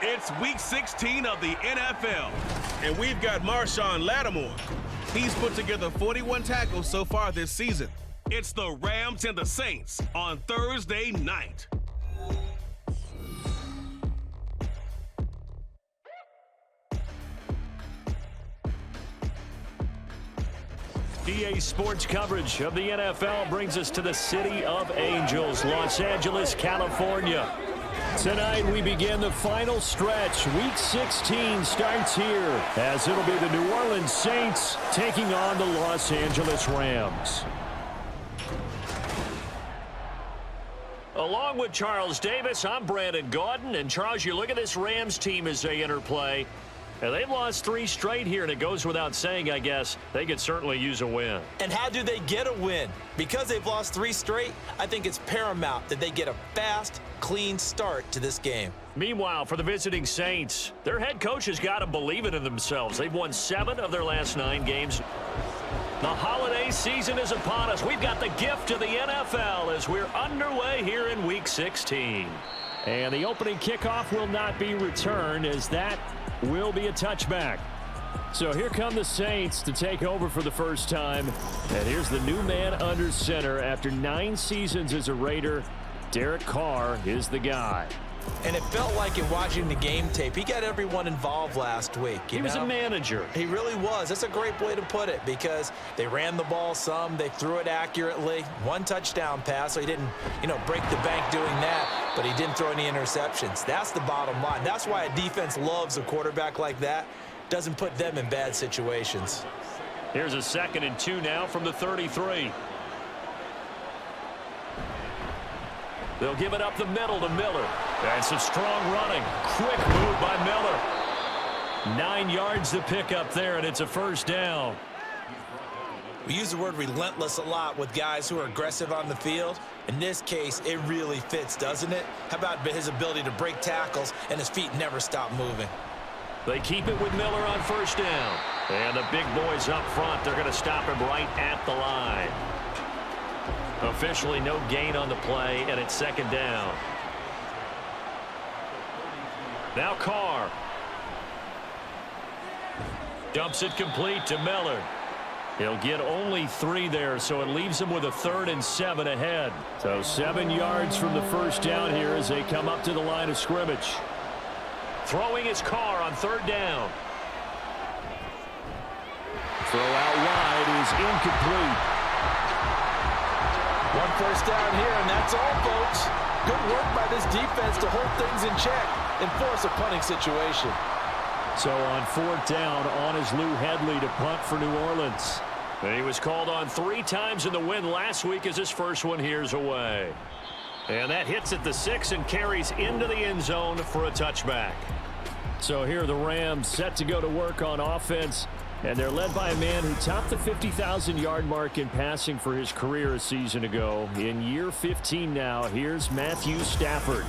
It's Week 16 of the NFL, and we've got Marshawn Lattimore. He's put together 41 tackles so far this season. It's the Rams and the Saints on Thursday night. EA Sports coverage of the NFL brings us to the City of Angels, Los Angeles, California. Tonight we begin the final stretch. Week 16 starts here as it'll be the New Orleans Saints taking on the Los Angeles Rams. Along with Charles Davis, I'm Brandon Gaudin. And Charles, you look at this Rams team as they enter play. And they've lost 3 straight here, and it goes without saying, I guess, they could certainly use a win. And how do they get a win? Because they've lost 3 straight, I think it's paramount that they get a fast, clean start to this game. Meanwhile, for the visiting Saints, their head coach has got to believe it in themselves. They've won 7 of their last 9 games. The holiday season is upon us. We've got the gift of the NFL as we're underway here in Week 16. And the opening kickoff will not be returned, as that will be a touchback. So here come the Saints to take over for the first time. And here's the new man under center after 9 seasons as a Raider. Derek Carr is the guy. And it felt like in watching the game tape, he got everyone involved last week. He was a manager. He really was. That's a great way to put it, because they ran the ball some, they threw it accurately. 1 touchdown pass, so he didn't, break the bank doing that, but he didn't throw any interceptions. That's the bottom line. That's why a defense loves a quarterback like that. Doesn't put them in bad situations. Here's a 2nd and 2 now from the 33. They'll give it up the middle to Miller. And some strong running. Quick move by Miller. 9 yards to pick up there, and it's a first down. We use the word relentless a lot with guys who are aggressive on the field. In this case, it really fits, doesn't it? How about his ability to break tackles and his feet never stop moving? They keep it with Miller on first down. And the big boys up front, they're going to stop him right at the line. Officially no gain on the play, and it's 2nd down. Now Carr. Dumps it complete to Miller. He'll get only 3 there, so it leaves him with a 3rd and 7 ahead. So 7 yards from the first down here as they come up to the line of scrimmage. Throwing his Carr on 3rd down. Throw out wide is incomplete. 1 first down here, and that's all, folks. Good work by this defense to hold things in check and force a punting situation. So on 4th down, on is Lou Hedley to punt for New Orleans. And he was called on 3 times in the win last week as his first one here's away. And that hits at the 6 and carries into the end zone for a touchback. So here are the Rams set to go to work on offense. And they're led by a man who topped the 50,000-yard mark in passing for his career a season ago. In year 15 now, here's Matthew Stafford.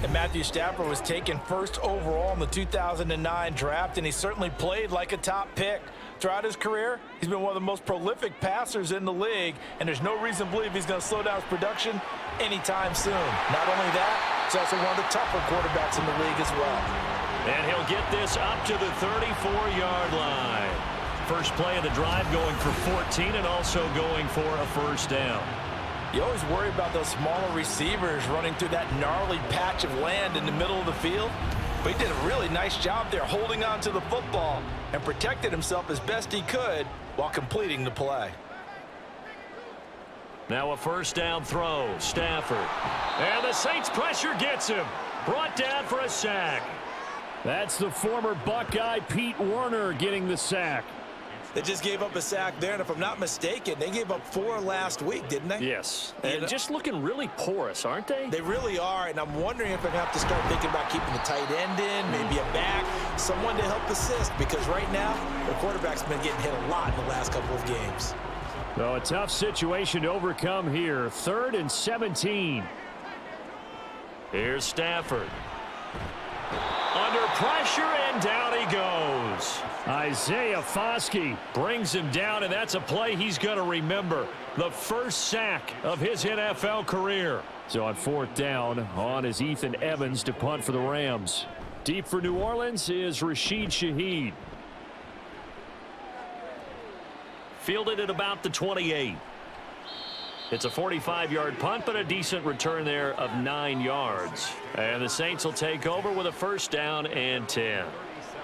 And Matthew Stafford was taken 1st overall in the 2009 draft, and he certainly played like a top pick. Throughout his career, he's been one of the most prolific passers in the league, and there's no reason to believe he's going to slow down his production anytime soon. Not only that, he's also one of the tougher quarterbacks in the league as well. And he'll get this up to the 34-yard line. First play of the drive going for 14 and also going for a first down. You always worry about those smaller receivers running through that gnarly patch of land in the middle of the field. But he did a really nice job there holding on to the football and protected himself as best he could while completing the play. Now a first down throw, Stafford. And the Saints pressure gets him. Brought down for a sack. That's the former Buckeye Pete Werner getting the sack. They just gave up a sack there, and if I'm not mistaken, they gave up 4 last week, didn't they? Yes, and just looking really porous, aren't they? They really are, and I'm wondering if they're going to have to start thinking about keeping the tight end in, maybe a back, someone to help assist, because right now, the quarterback's been getting hit a lot in the last couple of games. So a tough situation to overcome here. 3rd and 17. Here's Stafford. Under pressure, and down he goes. Isaiah Foskey brings him down, and that's a play he's going to remember. The first sack of his NFL career. So on 4th down, on is Ethan Evans to punt for the Rams. Deep for New Orleans is Rashid Shaheed. Fielded at about the 28. It's a 45-yard punt, but a decent return there of 9 yards. And the Saints will take over with a first down and 10.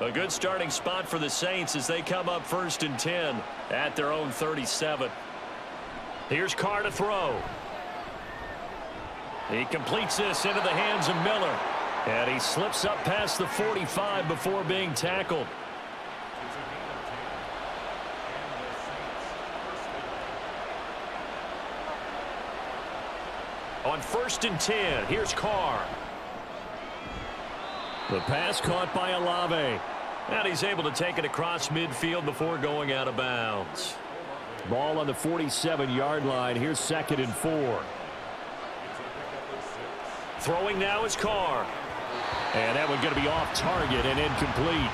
A good starting spot for the Saints as they come up 1st and 10 at their own 37. Here's Carr to throw. He completes this into the hands of Miller. And he slips up past the 45 before being tackled. On 1st and 10, here's Carr. The pass caught by Olave. And he's able to take it across midfield before going out of bounds. Ball on the 47-yard line. Here's 2nd and 4. Throwing now is Carr. And that one going to be off target and incomplete.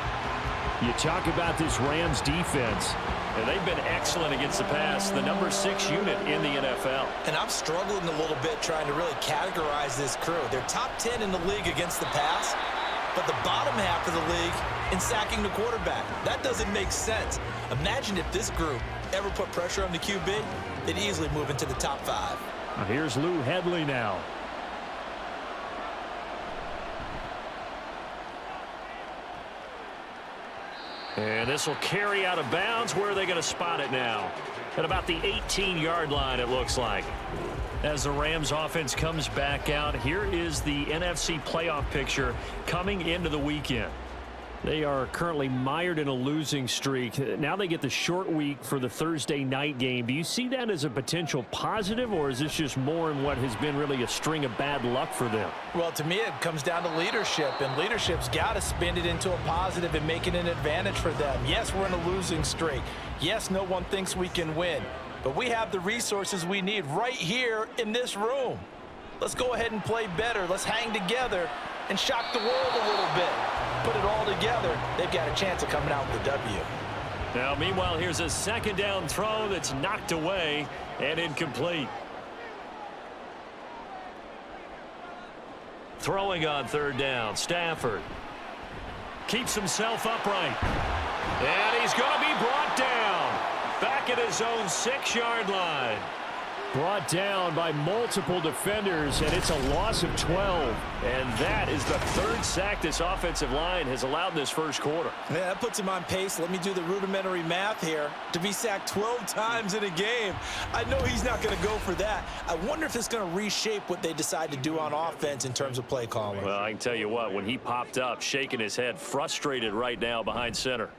You talk about this Rams defense. And they've been excellent against the pass, the number 6 unit in the NFL. And I'm struggling a little bit trying to really categorize this crew. They're top 10 in the league against the pass, but the bottom half of the league in sacking the quarterback. That doesn't make sense. Imagine if this group ever put pressure on the QB, they'd easily move into the top 5. Here's Lou Hedley now. And this will carry out of bounds. Where are they going to spot it now? At about the 18-yard line, it looks like. As the Rams offense comes back out, here is the NFC playoff picture coming into the weekend. They are currently mired in a losing streak. Now they get the short week for the Thursday night game. Do you see that as a potential positive, or is this just more in what has been really a string of bad luck for them? Well, to me, it comes down to leadership, and leadership's got to spin it into a positive and make it an advantage for them. Yes, we're in a losing streak. Yes, no one thinks we can win, but we have the resources we need right here in this room. Let's go ahead and play better. Let's hang together and shock the world a little bit. Put it all together, they've got a chance of coming out with a W. Now, meanwhile, here's a 2nd down throw that's knocked away and incomplete. Throwing on 3rd down, Stafford keeps himself upright. And he's going to be brought down back at his own 6-yard line. Brought down by multiple defenders, and it's a loss of 12. And that is the 3rd sack this offensive line has allowed in this first quarter. Yeah, that puts him on pace. Let me do the rudimentary math here. To be sacked 12 times in a game, I know he's not going to go for that. I wonder if it's going to reshape what they decide to do on offense in terms of play calling. Well, I can tell you what, when he popped up, shaking his head, frustrated right now behind center.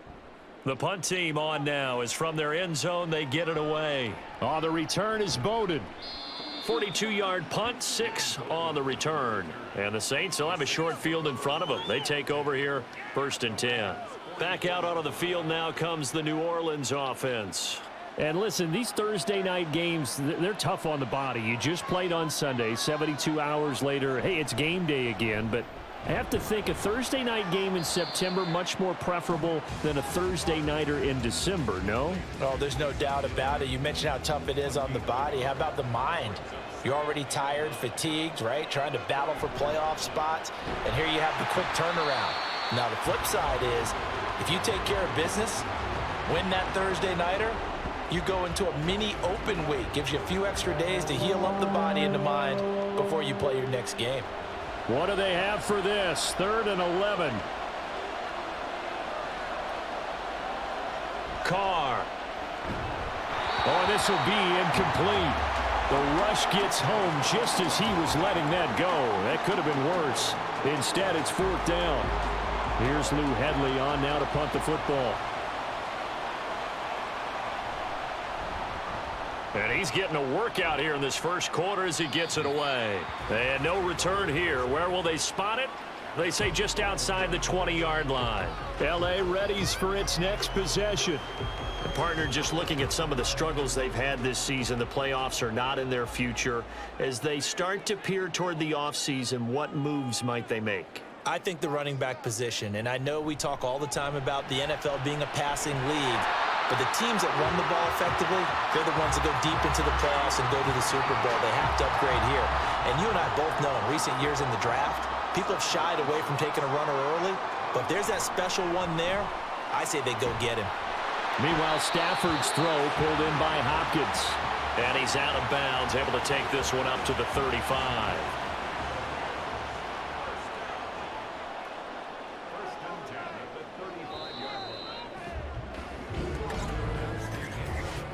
The punt team on now is from their end zone. They get it away. Oh, the return is Bowden. 42-yard punt, 6 on the return. And the Saints will have a short field in front of them. They take over here, 1st and 10. Back out onto the field now comes the New Orleans offense. And listen, these Thursday night games, they're tough on the body. You just played on Sunday, 72 hours later. Hey, it's game day again, but I have to think a Thursday night game in September much more preferable than a Thursday nighter in December, no? Oh, there's no doubt about it. You mentioned how tough it is on the body. How about the mind? You're already tired, fatigued, right? Trying to battle for playoff spots. And here you have the quick turnaround. Now, the flip side is if you take care of business, win that Thursday nighter, you go into a mini open week. Gives you a few extra days to heal up the body and the mind before you play your next game. What do they have for this? 3rd and 11. Carr. Oh, this will be incomplete. The rush gets home just as he was letting that go. That could have been worse. Instead, it's 4th down. Here's Lou Hedley on now to punt the football. And he's getting a workout here in this first quarter as he gets it away. And no return here. Where will they spot it? They say just outside the 20-yard line. L.A. readies for its next possession. The partner, just looking at some of the struggles they've had this season, the playoffs are not in their future. As they start to peer toward the offseason, what moves might they make? I think the running back position, and I know we talk all the time about the NFL being a passing league, but the teams that run the ball effectively, they're the ones that go deep into the playoffs and go to the Super Bowl. They have to upgrade here. And you and I both know in recent years in the draft, People have shied away from taking a runner early, but if there's that special one there, I say they go get him. Meanwhile, Stafford's throw pulled in by Hopkins. And he's out of bounds, able to take this one up to the 35.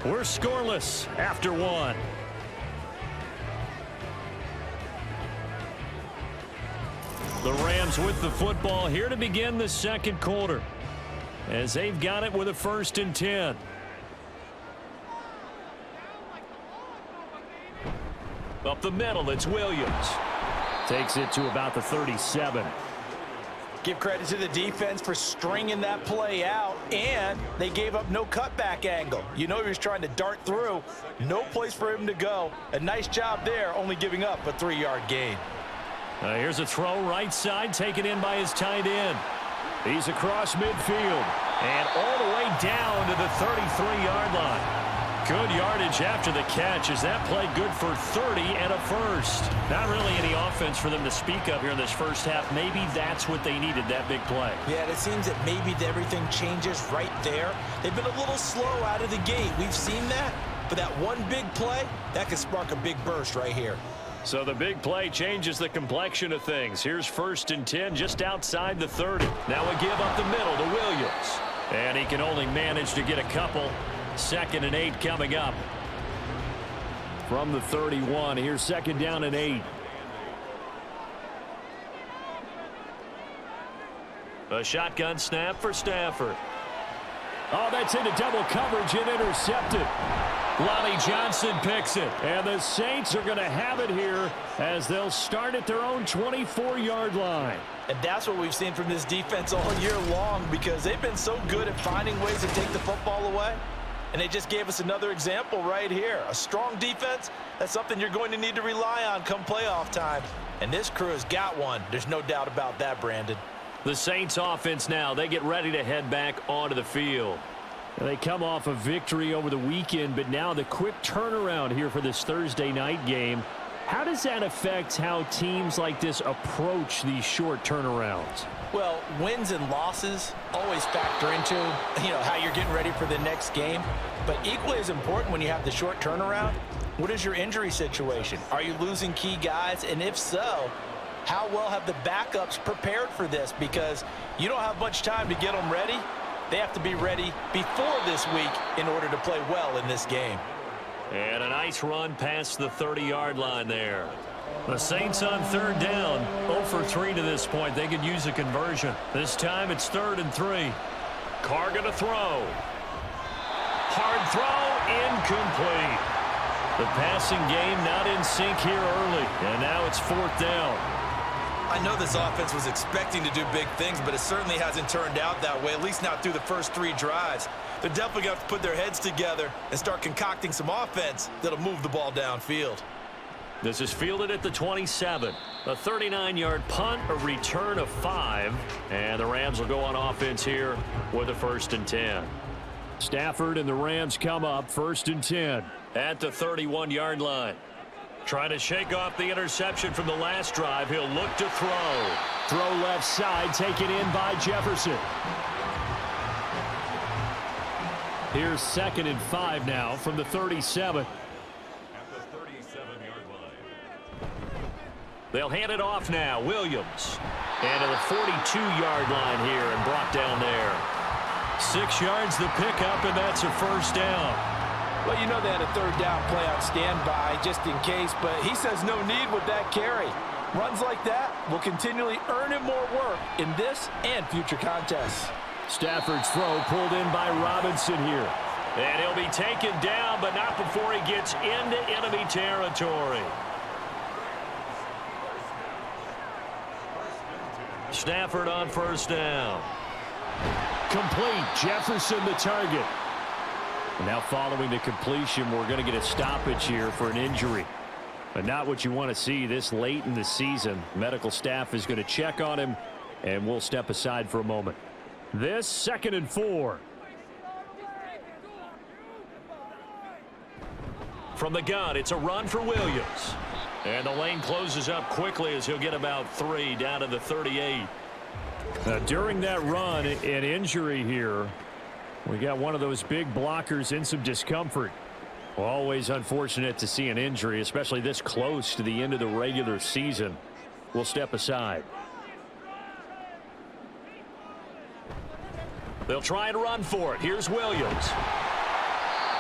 We're scoreless after one. The Rams with the football here to begin the second quarter, as they've got it with a 1st and 10. Up the middle, it's Williams. Takes it to about the 37. Give credit to the defense for stringing that play out, and they gave up no cutback angle. You know he was trying to dart through. No place for him to go. A nice job there, only giving up a 3-yard gain. Here's a throw right side, taken in by his tight end. He's across midfield and all the way down to the 33-yard line. Good yardage after the catch as that play good for 30 and a first. Not really any offense for them to speak of here in this first half. Maybe that's what they needed, that big play. Yeah, it seems that maybe everything changes right there. They've been a little slow out of the gate. We've seen that. But that one big play, that could spark a big burst right here. So the big play changes the complexion of things. Here's 1st and 10 just outside the 30. Now a give up the middle to Williams. And he can only manage to get a couple. 2nd and 8 coming up. From the 31, here's 2nd down and 8. A shotgun snap for Stafford. Oh, that's into double coverage and intercepted. Lonnie Johnson picks it. And the Saints are going to have it here as they'll start at their own 24-yard line. And that's what we've seen from this defense all year long, because they've been so good at finding ways to take the football away. And they just gave us another example right here. A strong defense, that's something you're going to need to rely on come playoff time. And this crew has got one. There's no doubt about that, Brandon. The Saints offense now, they get ready to head back onto the field. They come off a victory over the weekend, but now the quick turnaround here for this Thursday night game. How does that affect how teams like this approach these short turnarounds? Well, wins and losses always factor into, how you're getting ready for the next game. But equally as important when you have the short turnaround, what is your injury situation? Are you losing key guys? And if so, how well have the backups prepared for this? Because you don't have much time to get them ready. They have to be ready before this week in order to play well in this game. And a nice run past the 30-yard line there. The Saints on 3rd down, 0 for 3 to this point. They could use a conversion. This time it's 3rd and 3. Carr going to throw. Hard throw, incomplete. The passing game not in sync here early, and now it's 4th down. I know this offense was expecting to do big things, but it certainly hasn't turned out that way, at least not through the first 3 drives. They're definitely going to have to put their heads together and start concocting some offense that'll move the ball downfield. This is fielded at the 27. A 39-yard punt, a return of 5. And the Rams will go on offense here with a 1st and 10. Stafford and the Rams come up 1st and 10 at the 31-yard line. Trying to shake off the interception from the last drive. He'll look to throw. Throw left side, taken in by Jefferson. Here's 2nd and 5 now from the 37. They'll hand it off now. Williams. And to the 42-yard line here and brought down there. 6 yards the pickup, and that's a 1st down. Well, you know they had a 3rd down play on standby just in case, but he says no need with that carry. Runs like that will continually earn him more work in this and future contests. Stafford's throw pulled in by Robinson here. And he'll be taken down, but not before he gets into enemy territory. Stafford on 1st down. Complete. Jefferson the target. And now following the completion, we're going to get a stoppage here for an injury. But not what you want to see this late in the season. Medical staff is going to check on him, and we'll step aside for a moment. This 2nd and 4. From the gun, it's a run for Williams. And the lane closes up quickly as he'll get about 3 down to the 38. During that run, an injury here. We got one of those big blockers in some discomfort. Well, always unfortunate to see an injury, especially this close to the end of the regular season. We'll step aside. They'll try and run for it. Here's Williams.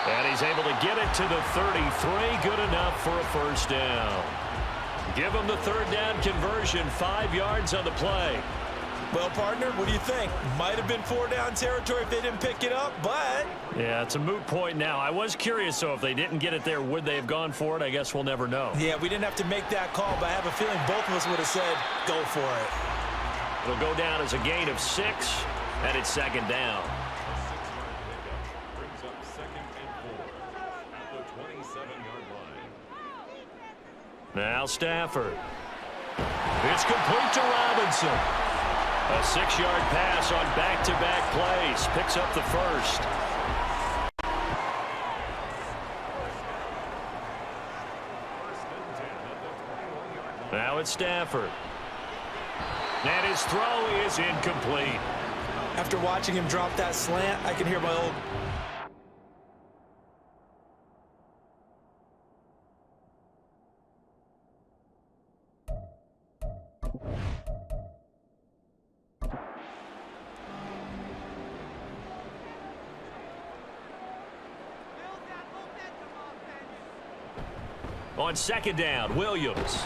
And he's able to get it to the 33. Good enough for a first down. Give him the third down conversion. 5 yards on the play. Well, partner, what do you think? Might have been 4-down territory if they didn't pick it up, but... Yeah, it's a moot point now. I was curious, so if they didn't get it there, would they have gone for it? I guess we'll never know. Yeah, we didn't have to make that call, but I have a feeling both of us would have said, go for it. It'll go down as a gain of 6, and it's second down. Now Stafford. It's complete to Robinson. A 6-yard pass on back-to-back plays. Picks up the first. Now it's Stafford. And his throw is incomplete. After watching him drop that slant, I can hear my old... On second down, Williams.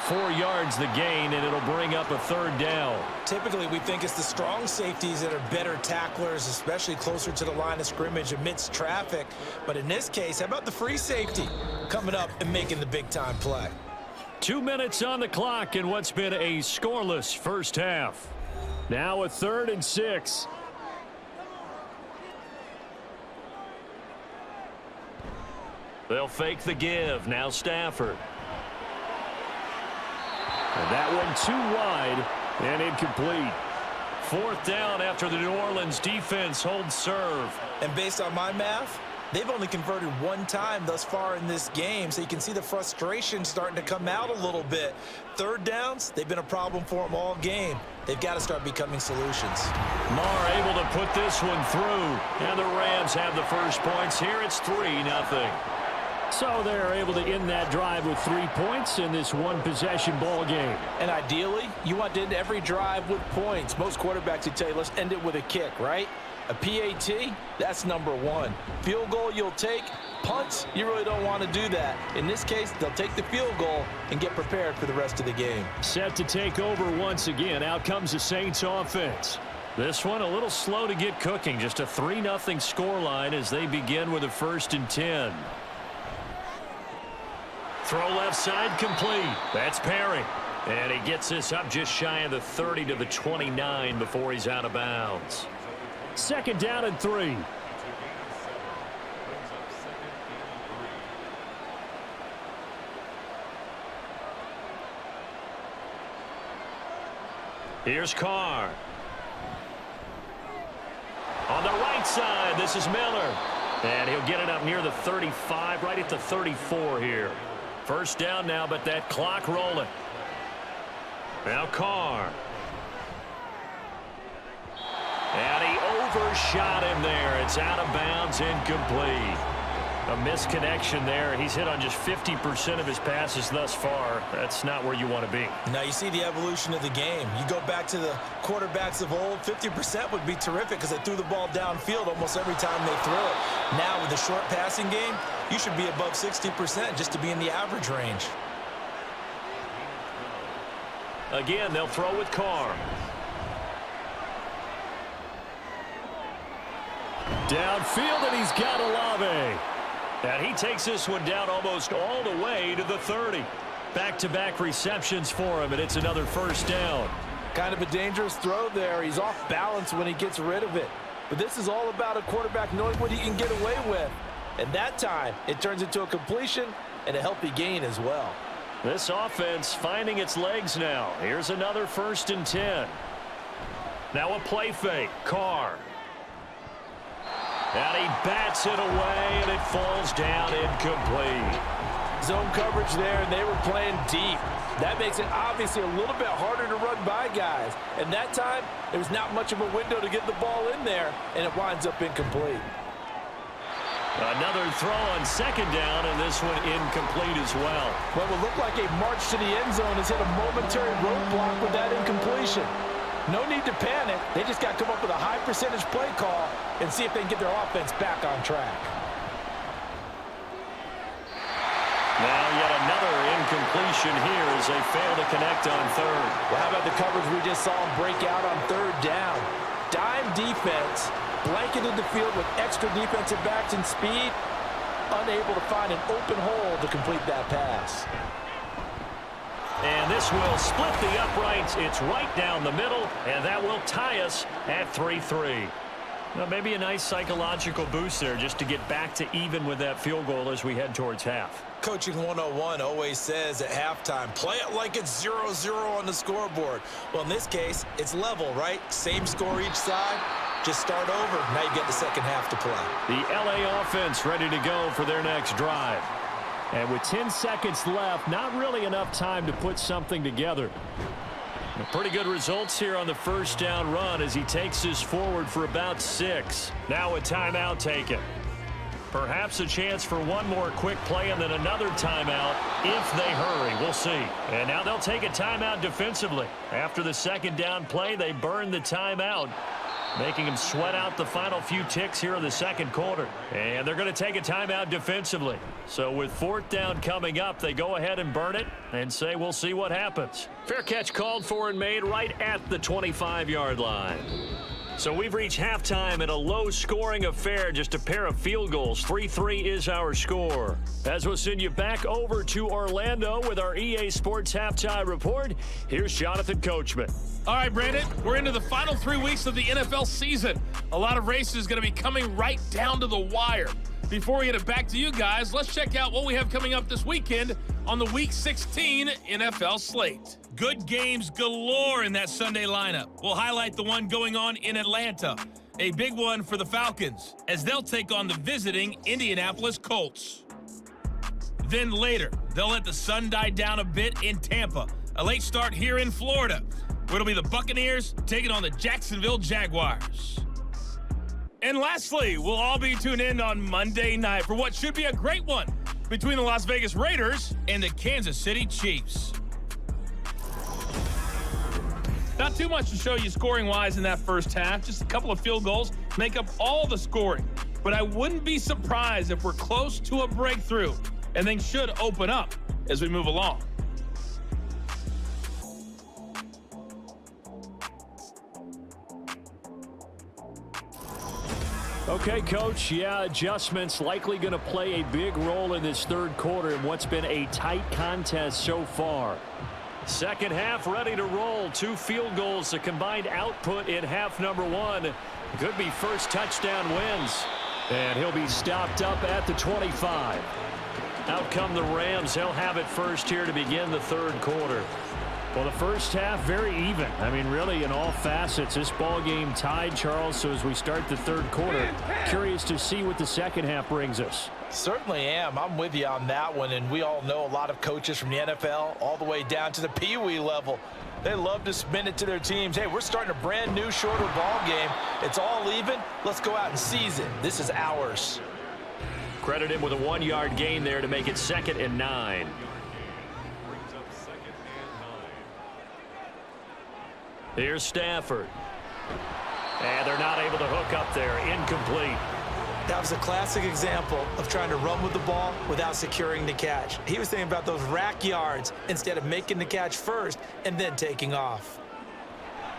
4 yards the gain, and it'll bring up a third down. Typically, we think it's the strong safeties that are better tacklers, especially closer to the line of scrimmage amidst traffic. But in this case, how about the free safety coming up and making the big-time play? 2 minutes on the clock in what's been a scoreless first half. Now a 3rd and 6. They'll fake the give. Now Stafford. And that one too wide and incomplete. 4th down after the New Orleans defense holds serve. And based on my math, they've only converted 1 time thus far in this game, so you can see the frustration starting to come out a little bit. 3rd downs, they've been a problem for them all game. They've got to start becoming solutions. Marr able to put this one through. And the Rams have the first points here. It's 3-0. So they're able to end that drive with 3 points in this one-possession ball game. And ideally, you want to end every drive with points. Most quarterbacks would tell you, let's end it with a kick, right? A PAT, that's number 1. Field goal you'll take. Punts, you really don't want to do that. In this case, they'll take the field goal and get prepared for the rest of the game. Set to take over once again. Out comes the Saints offense. This one a little slow to get cooking. Just a 3-0 scoreline as they begin with a 1st and 10. Throw left side complete. That's Perry. And he gets this up just shy of the 30 to the 29 before he's out of bounds. 2nd down and 3. Here's Carr. On the right side, this is Miller. And he'll get it up near the 35, right at the 34 here. 1st down now, but that clock rolling. Now Carr. And he overshot him there. It's out of bounds, incomplete. A misconnection there. He's hit on just 50% of his passes thus far. That's not where you want to be. Now you see the evolution of the game. You go back to the quarterbacks of old, 50% would be terrific because they threw the ball downfield almost every time they threw it. Now with the short passing game, you should be above 60% just to be in the average range. Again, they'll throw with Carr. Downfield, and he's got Olave. And he takes this one down almost all the way to the 30. Back-to-back receptions for him, and it's another 1st down. Kind of a dangerous throw there. He's off balance when he gets rid of it. But this is all about a quarterback knowing what he can get away with. And that time, it turns into a completion and a healthy gain as well. This offense finding its legs now. Here's another 1st and 10. Now a play fake. Carr. And he bats it away, and it falls down incomplete. Zone coverage there, and they were playing deep. That makes it obviously a little bit harder to run by guys. And that time, there was not much of a window to get the ball in there, and it winds up incomplete. Another throw on second down, and this one incomplete as well. What will look like a march to the end zone has hit a momentary roadblock with that incompletion. No need to panic. They just got to come up with a high percentage play call and see if they can get their offense back on track. Now yet another incompletion here as they fail to connect on third. Well, how about the coverage we just saw them break out on third down? Dime defense, blanketed the field with extra defensive backs and speed, unable to find an open hole to complete that pass. And this will split the uprights. It's right down the middle, and that will tie us at 3-3. Now, maybe a nice psychological boost there just to get back to even with that field goal as we head towards half. Coaching 101 always says at halftime, play it like it's 0-0 on the scoreboard. Well, in this case, it's level, right? Same score each side. Just start over. Now you get the second half to play. The LA offense ready to go for their next drive. And with 10 seconds left, not really enough time to put something together. Pretty good results here on the first down run as he takes this forward for about 6. Now a timeout taken. Perhaps a chance for one more quick play and then another timeout if they hurry. We'll see. And now they'll take a timeout defensively. After the second down play, they burn the timeout, making him sweat out the final few ticks here in the second quarter. And they're going to take a timeout defensively. So with fourth down coming up, they go ahead and burn it and say we'll see what happens. Fair catch called for and made right at the 25-yard line. So we've reached halftime at a low-scoring affair, just a pair of field goals. 3-3 is our score. As we'll send you back over to Orlando with our EA Sports Halftime Report, here's Jonathan Coachman. All right, Brandon, we're into the final 3 weeks of the NFL season. A lot of races going to be coming right down to the wire. Before we get it back to you guys, let's check out what we have coming up this weekend on the Week 16 NFL slate. Good games galore in that Sunday lineup. We'll highlight the one going on in Atlanta. A big one for the Falcons as they'll take on the visiting Indianapolis Colts. Then later, they'll let the sun die down a bit in Tampa. A late start here in Florida, where it'll be the Buccaneers taking on the Jacksonville Jaguars. And lastly, we'll all be tuned in on Monday night for what should be a great one between the Las Vegas Raiders and the Kansas City Chiefs. Not too much to show you scoring-wise in that first half. Just a couple of field goals make up all the scoring. But I wouldn't be surprised if we're close to a breakthrough, and things should open up as we move along. Okay, Coach, yeah, adjustments likely going to play a big role in this third quarter in what's been a tight contest so far. Second half ready to roll. 2 field goals, the combined output in half number 1. Could be first touchdown wins. And he'll be stopped up at the 25. Out come the Rams. They'll have it first here to begin the third quarter. Well, the first half, very even. I mean, really, in all facets, this ball game tied, Charles. So as we start the third quarter, curious to see what the second half brings us. Certainly am. I'm with you on that one, and we all know a lot of coaches from the NFL all the way down to the Pee Wee level. They love to spin it to their teams. Hey, we're starting a brand new, shorter ball game. It's all even. Let's go out and seize it. This is ours. Credit him with a 1-yard gain there to make it 2nd and 9. Here's Stafford. And they're not able to hook up there. Incomplete. That was a classic example of trying to run with the ball without securing the catch. He was thinking about those rack yards instead of making the catch first and then taking off.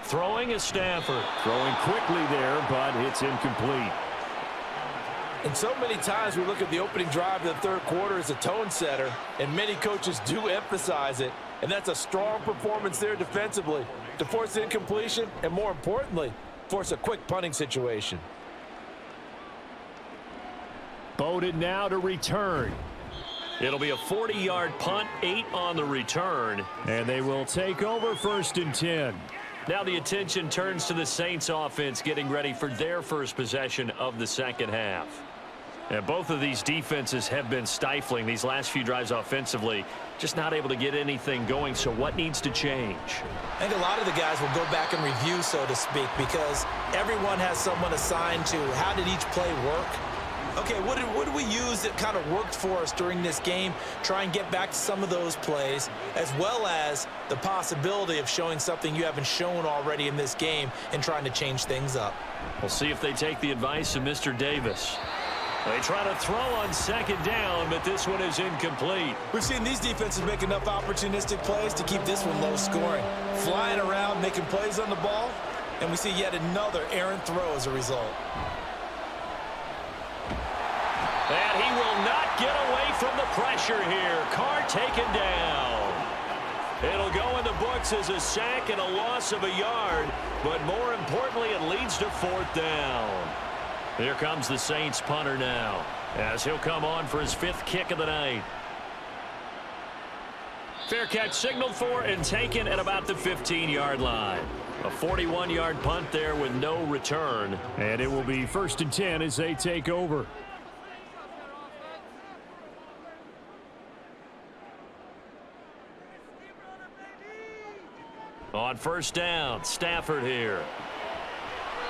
Throwing is Stafford. Throwing quickly there, but it's incomplete. And so many times we look at the opening drive of the third quarter as a tone setter, and many coaches do emphasize it. And that's a strong performance there defensively to force the incompletion and, more importantly, force a quick punting situation. Bowden now to return. It'll be a 40-yard punt, 8 on the return, and they will take over 1st and 10. Now the attention turns to the Saints offense getting ready for their first possession of the second half. And both of these defenses have been stifling these last few drives offensively. Just not able to get anything going, so what needs to change? I think a lot of the guys will go back and review, so to speak, because everyone has someone assigned to how did each play work. Okay, what did we use that kind of worked for us during this game? Try and get back to some of those plays, as well as the possibility of showing something you haven't shown already in this game and trying to change things up. We'll see if they take the advice of Mr. Davis. They try to throw on second down, but this one is incomplete. We've seen these defenses make enough opportunistic plays to keep this one low scoring. Flying around, making plays on the ball, and we see yet another errant throw as a result. And he will not get away from the pressure here. Carr taken down. It'll go in the books as a sack and a loss of a yard, but more importantly, it leads to 4th down. Here comes the Saints punter now, as he'll come on for his 5th kick of the night. Fair catch signaled for and taken at about the 15-yard line. A 41-yard punt there with no return. And it will be 1st and 10 as they take over. On 1st down, Stafford here.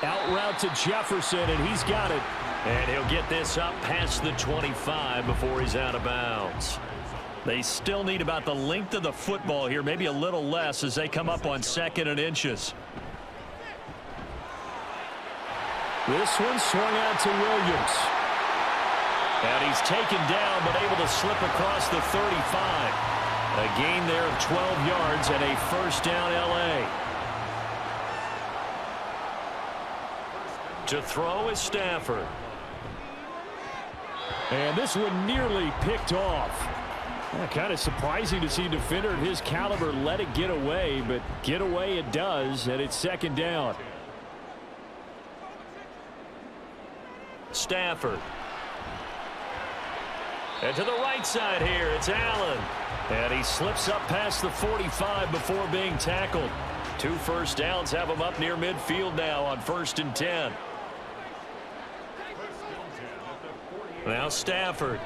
Out route to Jefferson, and he's got it. And he'll get this up past the 25 before he's out of bounds. They still need about the length of the football here, maybe a little less as they come up on 2nd and inches. This one swung out to Williams. And he's taken down but able to slip across the 35. A gain there of 12 yards and a 1st down LA. To throw is Stafford. And this one nearly picked off. Kind of surprising to see a defender of his caliber let it get away, but get away it does, and it's 2nd down. Stafford. And to the right side here, it's Allen. And he slips up past the 45 before being tackled. 2 first downs have him up near midfield now on 1st and 10. Now Stafford.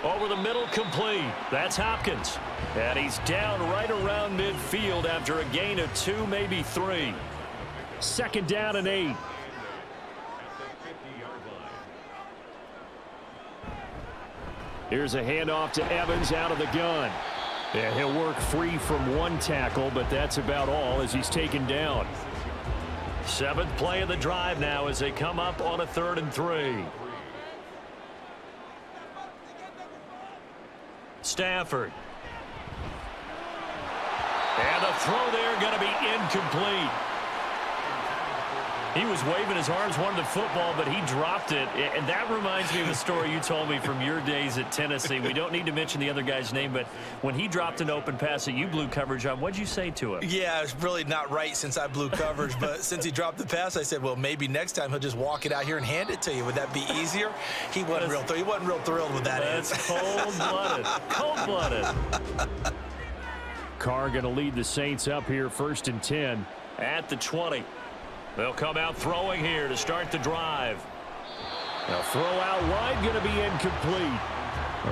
Over the middle, complete. That's Hopkins. And he's down right around midfield after a gain of 2, maybe 3. 2nd down and 8. Here's a handoff to Evans out of the gun. And he'll work free from 1 tackle, but that's about all as he's taken down. 7th play of the drive now as they come up on a 3rd and 3. Stafford. And the throw there going to be incomplete. He was waving his arms, wanted the football, but he dropped it. And that reminds me of a story you told me from your days at Tennessee. We don't need to mention the other guy's name, but when he dropped an open pass that you blew coverage on, what'd you say to him? Yeah, it's really not right since I blew coverage, but since he dropped the pass, I said, well, maybe next time he'll just walk it out here and hand it to you. Would that be easier? He wasn't real thrilled with that answer. That's cold-blooded. Cold-blooded. Carr going to lead the Saints up here, 1st and 10. At the 20. They'll come out throwing here to start the drive. A throw out wide going to be incomplete.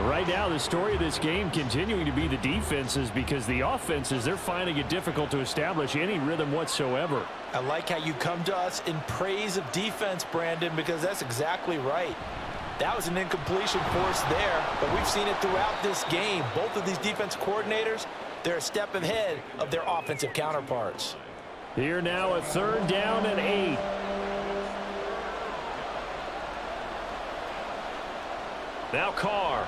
Right now, the story of this game continuing to be the defenses, because the offenses, they're finding it difficult to establish any rhythm whatsoever. I like how you come to us in praise of defense, Brandon, because that's exactly right. That was an incompletion force there, but we've seen it throughout this game. Both of these defense coordinators, they're a step ahead of their offensive counterparts. Here now, a 3rd down and 8. Now Carr.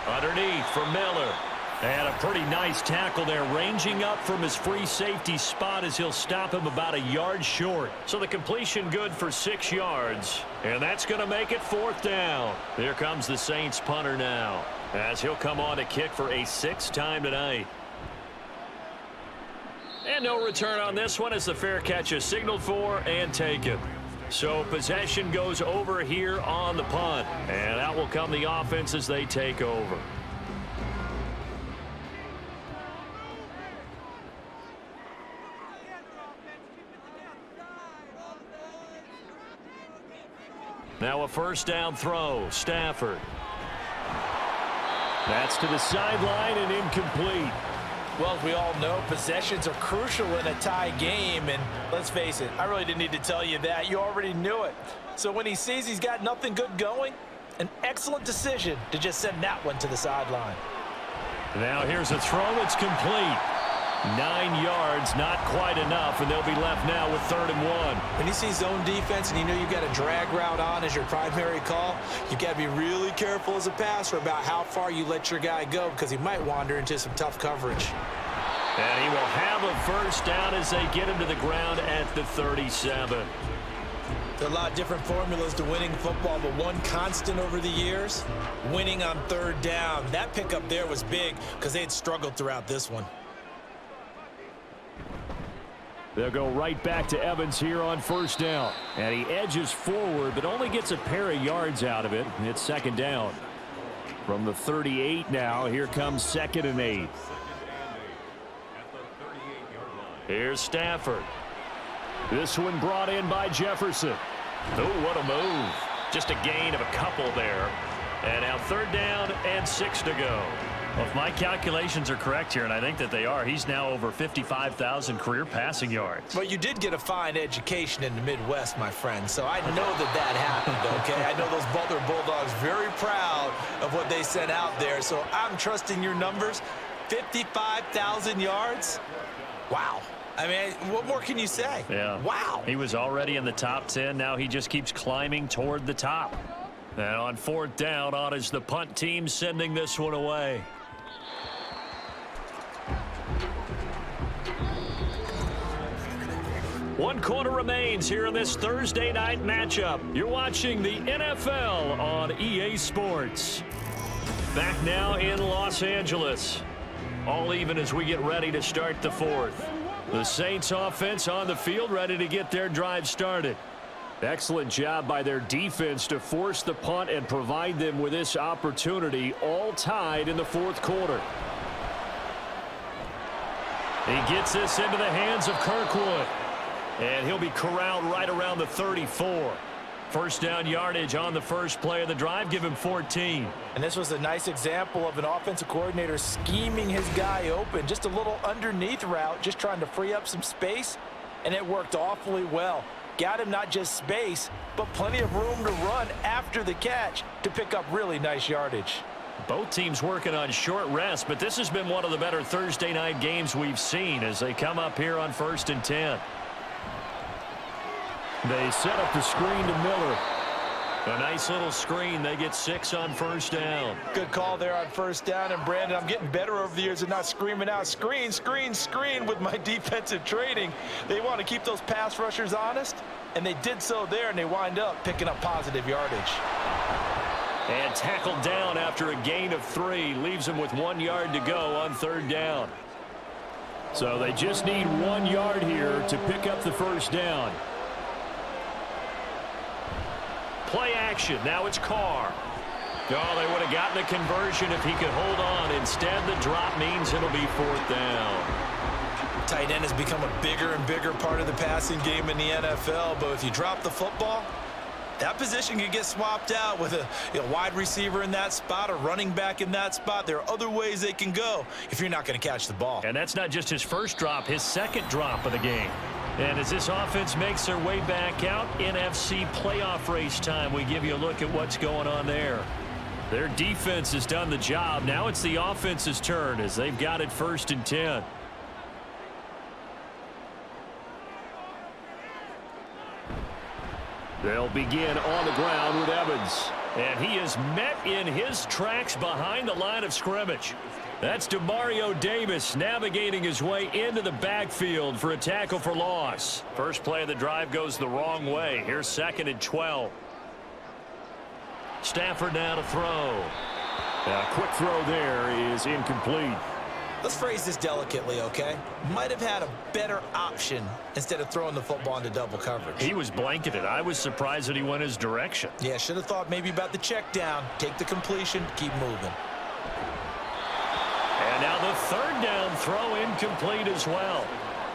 Underneath for Miller. And a pretty nice tackle there, ranging up from his free safety spot as he'll stop him about a yard short. So the completion good for 6 yards. And that's going to make it 4th down. Here comes the Saints punter now, as he'll come on to kick for a 6th time tonight. And no return on this one as the fair catch is signaled for and taken. So possession goes over here on the punt. And out will come the offense as they take over. Now a first down throw. Stafford. That's to the sideline and incomplete. Well, as we all know, possessions are crucial in a tie game, and let's face it, I really didn't need to tell you that. You already knew it. So when he sees he's got nothing good going, an excellent decision to just send that one to the sideline. Now here's a throw. It's complete. 9 yards, not quite enough, and they'll be left now with 3rd and 1. When you see zone defense and you know you've got a drag route on as your primary call, you've got to be really careful as a passer about how far you let your guy go because he might wander into some tough coverage. And he will have a first down as they get him to the ground at the 37. There are a lot of different formulas to winning football, but one constant over the years, winning on 3rd down. That pickup there was big because they had struggled throughout this one. They'll go right back to Evans here on first down. And he edges forward, but only gets a pair of yards out of it. It's 2nd down. From the 38 now, here comes 2nd and 8. Here's Stafford. This one brought in by Jefferson. Oh, what a move. Just a gain of a couple there. And now 3rd down and 6 to go. Well, if my calculations are correct here, and I think that they are, he's now over 55,000 career passing yards. But you did get a fine education in the Midwest, my friend, so I know that happened, okay? I know those Butler Bulldogs very proud of what they sent out there, so I'm trusting your numbers. 55,000 yards? Wow. I mean, what more can you say? Yeah. Wow. He was already in the top 10. Now he just keeps climbing toward the top. And on 4th down, on is the punt team sending this one away. One quarter remains here in this Thursday night matchup. You're watching the NFL on EA Sports. Back now in Los Angeles. All even as we get ready to start the 4th. The Saints offense on the field, ready to get their drive started. Excellent job by their defense to force the punt and provide them with this opportunity, all tied in the 4th quarter. He gets this into the hands of Kirkwood. And he'll be corralled right around the 34. First down yardage on the first play of the drive. Give him 14. And this was a nice example of an offensive coordinator scheming his guy open. Just a little underneath route, just trying to free up some space. And it worked awfully well. Got him not just space, but plenty of room to run after the catch to pick up really nice yardage. Both teams working on short rest, but this has been one of the better Thursday night games we've seen as they come up here on 1st and 10. They set up the screen to Miller. A nice little screen. They get 6 on first down. Good call there on first down. And, Brandon, I'm getting better over the years of not screaming out, screen, screen, screen with my defensive training. They want to keep those pass rushers honest, and they did so there, and they wind up picking up positive yardage. And tackled down after a gain of 3. Leaves him with 1 yard to go on 3rd down. So they just need 1 yard here to pick up the first down. Play action. Now it's Carr. Oh, they would have gotten a conversion if he could hold on. Instead, the drop means it'll be 4th down. Tight end has become a bigger and bigger part of the passing game in the NFL, but if you drop the football, that position can get swapped out with a wide receiver in that spot, a running back in that spot. There are other ways they can go if you're not going to catch the ball. And that's not just his first drop, his 2nd drop of the game. And as this offense makes their way back out, NFC playoff race time, we give you a look at what's going on there. Their defense has done the job. Now it's the offense's turn as they've got it 1st and 10. They'll begin on the ground with Evans. And he is met in his tracks behind the line of scrimmage. That's Demario Davis navigating his way into the backfield for a tackle for loss. First play of the drive goes the wrong way. Here's 2nd and 12. Stafford now to throw. A quick throw there is incomplete. Let's phrase this delicately, okay? Might have had a better option instead of throwing the football into double coverage. He was blanketed. I was surprised that he went his direction. Yeah, should have thought maybe about the check down, take the completion, keep moving. And now the 3rd down throw incomplete as well.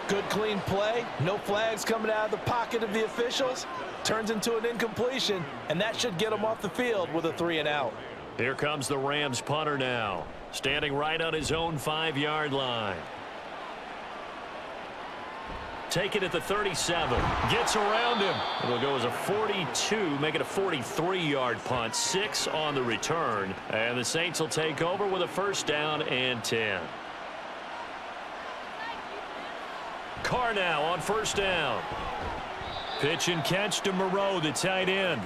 Good, clean play. No flags coming out of the pocket of the officials. Turns into an incompletion, and that should get him off the field with a 3-and-out. Here comes the Rams punter now, standing right on his own 5-yard line. Take it at the 37. Gets around him. It'll go as a 42, make it a 43-yard punt. 6 on the return. And the Saints will take over with a 1st down and 10. Carr now on 1st down. Pitch and catch to Moreau, the tight end.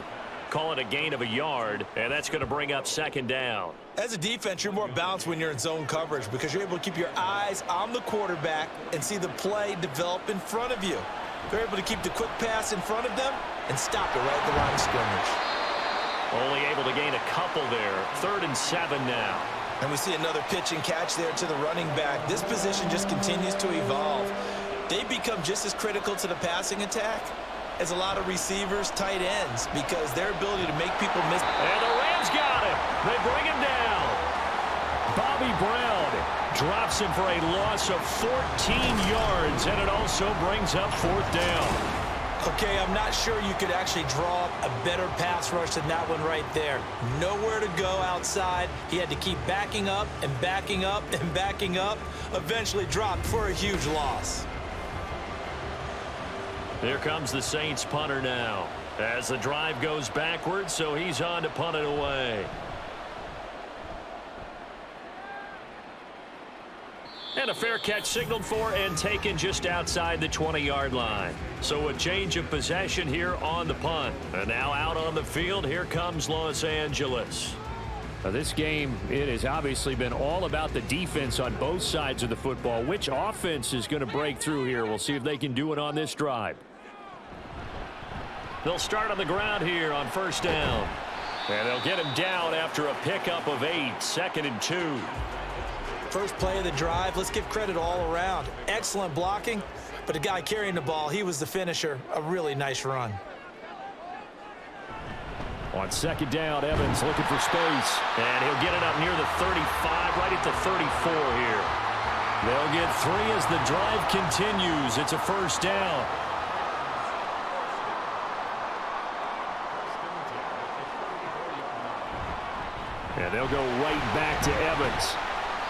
Call it a gain of a yard, and that's going to bring up 2nd down. As a defense, you're more balanced when you're in zone coverage because you're able to keep your eyes on the quarterback and see the play develop in front of you. They're able to keep the quick pass in front of them and stop it right at the line of scrimmage. Only able to gain a couple there. 3rd and 7 now. And we see another pitch and catch there to the running back. This position just continues to evolve. They become just as critical to the passing attack as a lot of receivers, tight ends, because their ability to make people miss. And the Rams got him. They bring him down. Bobby Brown drops him for a loss of 14 yards, and it also brings up 4th down. Okay, I'm not sure you could actually draw up a better pass rush than that one right there. Nowhere to go outside. He had to keep backing up and backing up and backing up. Eventually dropped for a huge loss. Here comes the Saints punter now as the drive goes backwards, so he's on to punt it away. And a fair catch signaled for and taken just outside the 20-yard line. So a change of possession here on the punt. And now out on the field, here comes Los Angeles. Now this game, it has obviously been all about the defense on both sides of the football. Which offense is going to break through here? We'll see if they can do it on this drive. They'll start on the ground here on 1st down. And they'll get him down after a pickup of 8. 2nd and 2. First play of the drive, let's give credit all around. Excellent blocking, but the guy carrying the ball, he was the finisher. A really nice run. On 2nd down, Evans looking for space. And he'll get it up near the 35, right at the 34 here. They'll get 3 as the drive continues. It's a 1st down. And they'll go right back to Evans.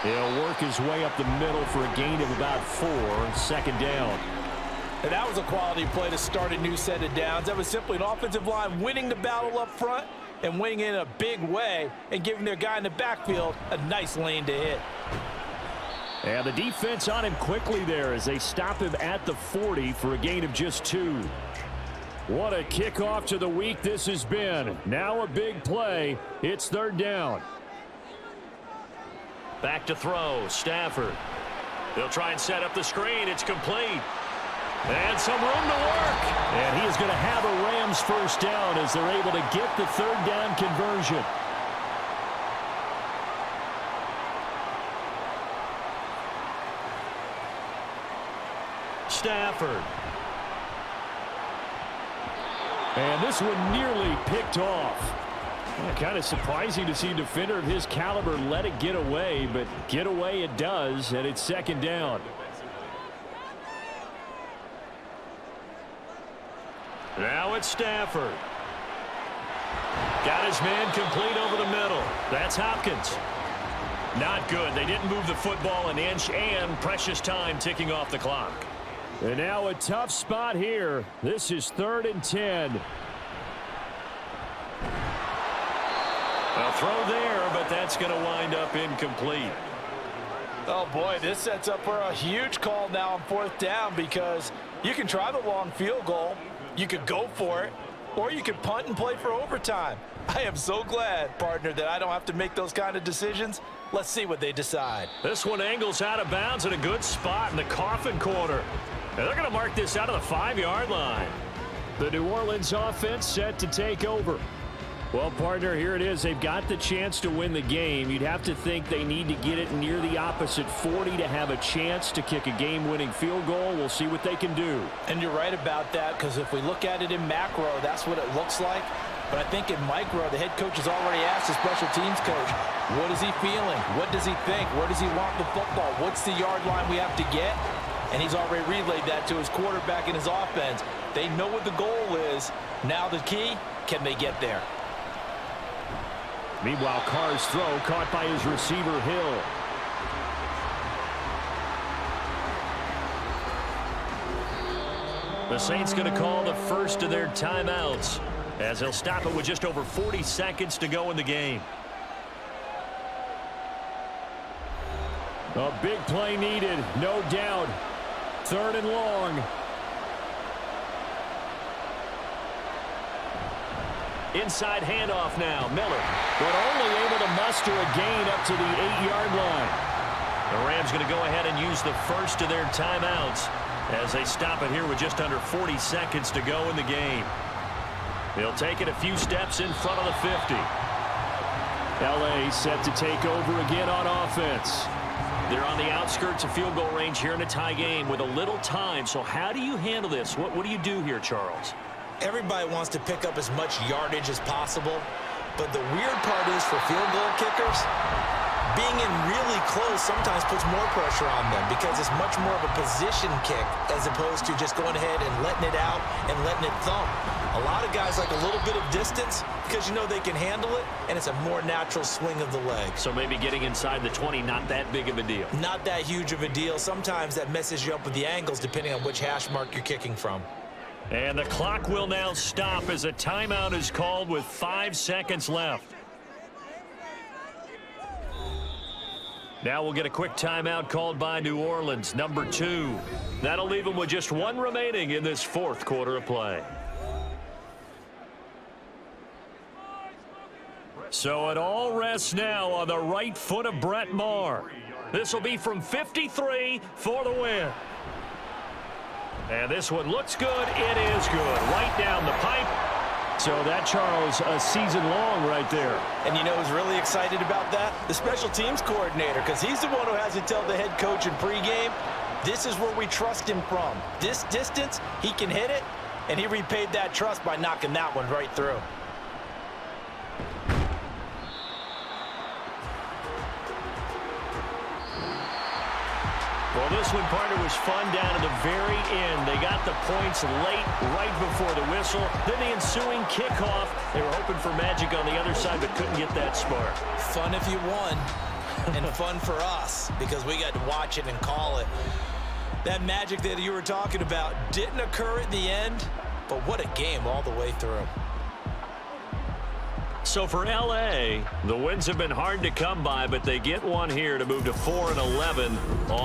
He'll work his way up the middle for a gain of about 4. 2nd down. And that was a quality play to start a new set of downs. That was simply an offensive line winning the battle up front and winning in a big way and giving their guy in the backfield a nice lane to hit. And the defense on him quickly there as they stop him at the 40 for a gain of just 2. What a kickoff to the week this has been. Now a big play. It's 3rd down. Back to throw. Stafford. They'll try and set up the screen. It's complete. And some room to work. And he is going to have a Rams 1st down as they're able to get the 3rd down conversion. Stafford. And this one nearly picked off. Kind of surprising to see a defender of his caliber let it get away, but get away it does, and it's 2nd down. Now it's Stafford. Got his man complete over the middle. That's Hopkins. Not good. They didn't move the football an inch, and precious time ticking off the clock. And now a tough spot here. This is 3rd and 10. A throw there, but that's going to wind up incomplete. Oh, boy, this sets up for a huge call now on 4th down because you can try the long field goal, you could go for it, or you could punt and play for overtime. I am so glad, partner, that I don't have to make those kind of decisions. Let's see what they decide. This one angles out of bounds at a good spot in the coffin corner. And they're going to mark this out of the 5-yard line. The New Orleans offense set to take over. Well, partner, here it is. They've got the chance to win the game. You'd have to think they need to get it near the opposite 40 to have a chance to kick a game-winning field goal. We'll see what they can do. And you're right about that, because if we look at it in macro, that's what it looks like. But I think in micro, the head coach has already asked the special teams coach, what is he feeling? What does he think? Where does he want the football? What's the yard line we have to get? and he's already relayed that to his quarterback and his offense. They know what the goal is. Now the key, can they get there? Meanwhile, Carr's throw caught by his receiver, Hill. The Saints going to call the first of their timeouts as they'll stop it with just over 40 seconds to go in the game. A big play needed, no doubt. 3rd and long. Inside handoff now, Miller. But only able to muster a gain up to the 8-yard line. The Rams going to go ahead and use the first of their timeouts as they stop it here with just under 40 seconds to go in the game. They'll take it a few steps in front of the 50. LA set to take over again on offense. They're on the outskirts of field goal range here in a tie game with a little time. So how do you handle this? What do you do here, Charles? Everybody wants to pick up as much yardage as possible, but the weird part is for field goal kickers, being in really close sometimes puts more pressure on them because it's much more of a position kick as opposed to just going ahead and letting it out and letting it thump. A lot of guys like a little bit of distance because you know they can handle it, and it's a more natural swing of the leg. So maybe getting inside the 20, not that big of a deal. Not that huge of a deal. Sometimes that messes you up with the angles depending on which hash mark you're kicking from. And the clock will now stop as a timeout is called with 5 seconds left. Now we'll get a quick timeout called by New Orleans, number 2. That'll leave them with just 1 remaining in this 4th quarter of play. So it all rests now on the right foot of Brett Maher. This will be from 53 for the win. And this one looks good. It is good. Right down the pipe. So that, Charles, a season long right there. And you know who's really excited about that? The special teams coordinator, because he's the one who has to tell the head coach in pregame, this is where we trust him from. This distance, he can hit it, and he repaid that trust by knocking that one right through. Well, this one, partner, was fun down to the very end. They got the points late, right before the whistle. Then the ensuing kickoff. They were hoping for magic on the other side, but couldn't get that spark. Fun if you won, and fun for us because we got to watch it and call it. That magic that you were talking about didn't occur at the end, but what a game all the way through. So for LA, the wins have been hard to come by, but they get one here to move to 4-11 on